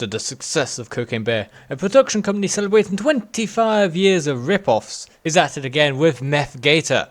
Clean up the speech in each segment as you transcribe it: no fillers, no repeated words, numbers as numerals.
After the success of Cocaine Bear, a production company celebrating 25 years of rip-offs is at it again with Meth Gator.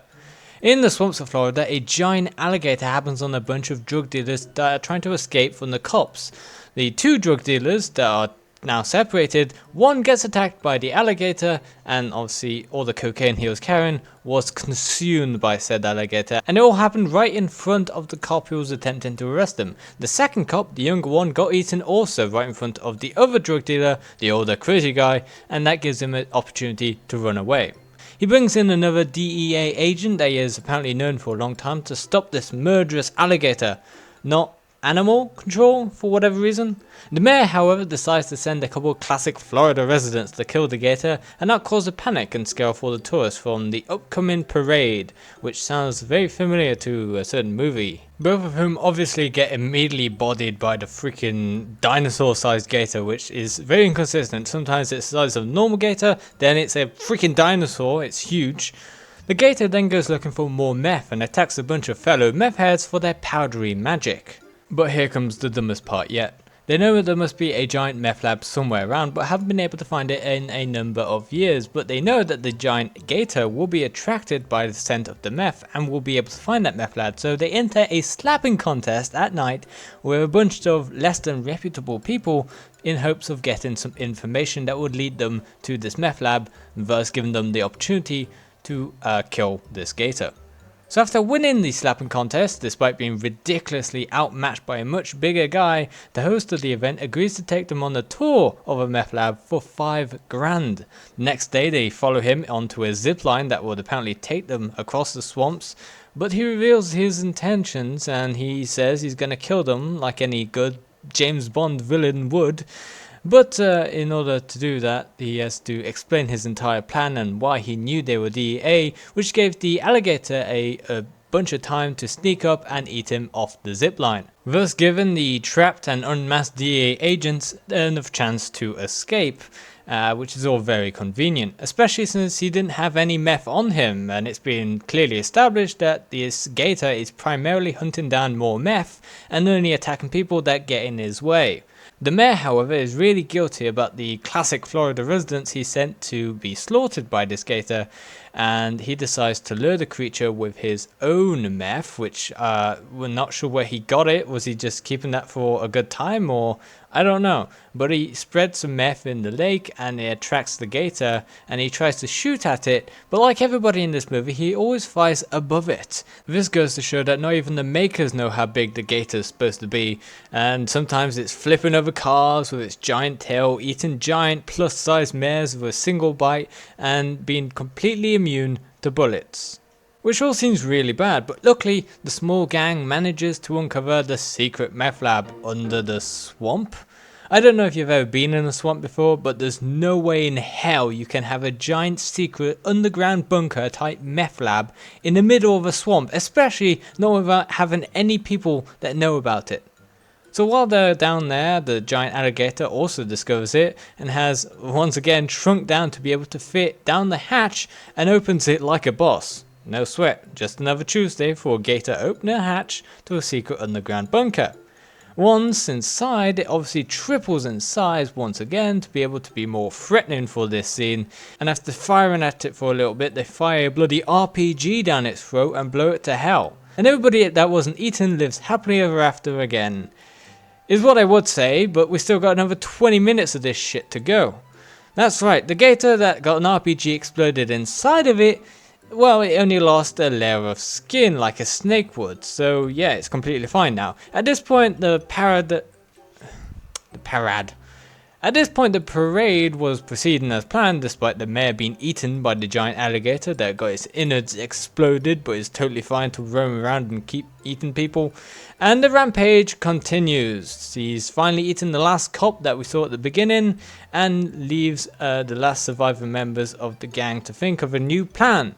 In the swamps of Florida, a giant alligator happens on a bunch of drug dealers that are trying to escape from the cops. The two drug dealers that are now separated, one gets attacked by the alligator, and obviously all the cocaine he was carrying was consumed by said alligator, and it all happened right in front of the cop who was attempting to arrest him. The second cop, the younger one, got eaten also right in front of the other drug dealer, the older crazy guy, and that gives him an opportunity to run away. He brings in another DEA agent that he is apparently known for a long time to stop this murderous alligator. Not animal control for whatever reason. The mayor, however, decides to send a couple of classic Florida residents to kill the gator and that cause a panic and scare off all the tourists from the upcoming parade, which sounds very familiar to a certain movie. Both of whom obviously get immediately bodied by the freaking dinosaur-sized gator, which is very inconsistent. Sometimes it's the size of a normal gator, then it's a freaking dinosaur, it's huge. The gator then goes looking for more meth and attacks a bunch of fellow meth heads for their powdery magic. But here comes the dumbest part yet. They know that there must be a giant meth lab somewhere around, but haven't been able to find it in a number of years. But they know that the giant gator will be attracted by the scent of the meth and will be able to find that meth lab. So they enter a slapping contest at night with a bunch of less than reputable people in hopes of getting some information that would lead them to this meth lab, thus giving them the opportunity to kill this gator. So after winning the slapping contest, despite being ridiculously outmatched by a much bigger guy, the host of the event agrees to take them on a tour of a meth lab for $5,000. The next day they follow him onto a zip line that would apparently take them across the swamps, but he reveals his intentions and he says he's going to kill them like any good James Bond villain would. But in order to do that, he has to explain his entire plan and why he knew they were DEA, which gave the alligator a bunch of time to sneak up and eat him off the zipline, thus giving the trapped and unmasked DEA agents enough chance to escape, which is all very convenient, especially since he didn't have any meth on him, and it's been clearly established that this gator is primarily hunting down more meth and only attacking people that get in his way. The mayor, however, is really guilty about the classic Florida residents he sent to be slaughtered by this gator, and he decides to lure the creature with his own meth, which we're not sure where he got it. Was he just keeping that for a good time, or I don't know. But he spreads some meth in the lake and it attracts the gator and he tries to shoot at it, but like everybody in this movie, he always flies above it. This goes to show that not even the makers know how big the gator is supposed to be, and sometimes it's flipping over cars with its giant tail, eating giant plus-size mares with a single bite, and being completely immune to bullets. Which all seems really bad, but luckily the small gang manages to uncover the secret meth lab under the swamp. I don't know if you've ever been in a swamp before, but there's no way in hell you can have a giant secret underground bunker type meth lab in the middle of a swamp, especially not without having any people that know about it. So while they're down there, the giant alligator also discovers it and has once again shrunk down to be able to fit down the hatch and opens it like a boss. No sweat, just another Tuesday for a gator opening a hatch to a secret underground bunker. Once inside, it obviously triples in size once again to be able to be more threatening for this scene, and after firing at it for a little bit, they fire a bloody RPG down its throat and blow it to hell. And everybody that wasn't eaten lives happily ever after again, is what I would say, but we still got another 20 minutes of this shit to go. That's right, the gator that got an RPG exploded inside of it, well, it only lost a layer of skin like a snake would, so yeah, it's completely fine now. At this point, the parade was proceeding as planned, despite the mayor being eaten by the giant alligator that got its innards exploded, but is totally fine to roam around and keep eating people. And the rampage continues. He's finally eaten the last cop that we saw at the beginning, and leaves the last surviving members of the gang to think of a new plan.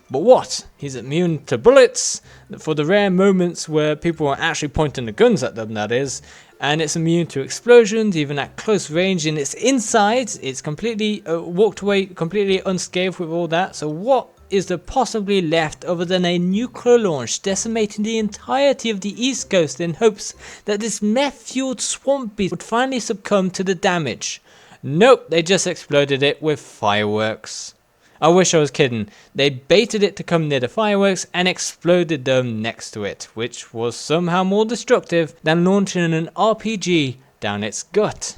But what? He's immune to bullets, for the rare moments where people are actually pointing the guns at them, that is, and it's immune to explosions, even at close range. In its insides, it's completely walked away completely unscathed with all that. So what is there possibly left other than a nuclear launch decimating the entirety of the East Coast in hopes that this meth-fueled swamp beast would finally succumb to the damage? Nope, they just exploded it with fireworks. I wish I was kidding. They baited it to come near the fireworks and exploded them next to it, which was somehow more destructive than launching an RPG down its gut.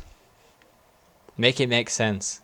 Make it make sense.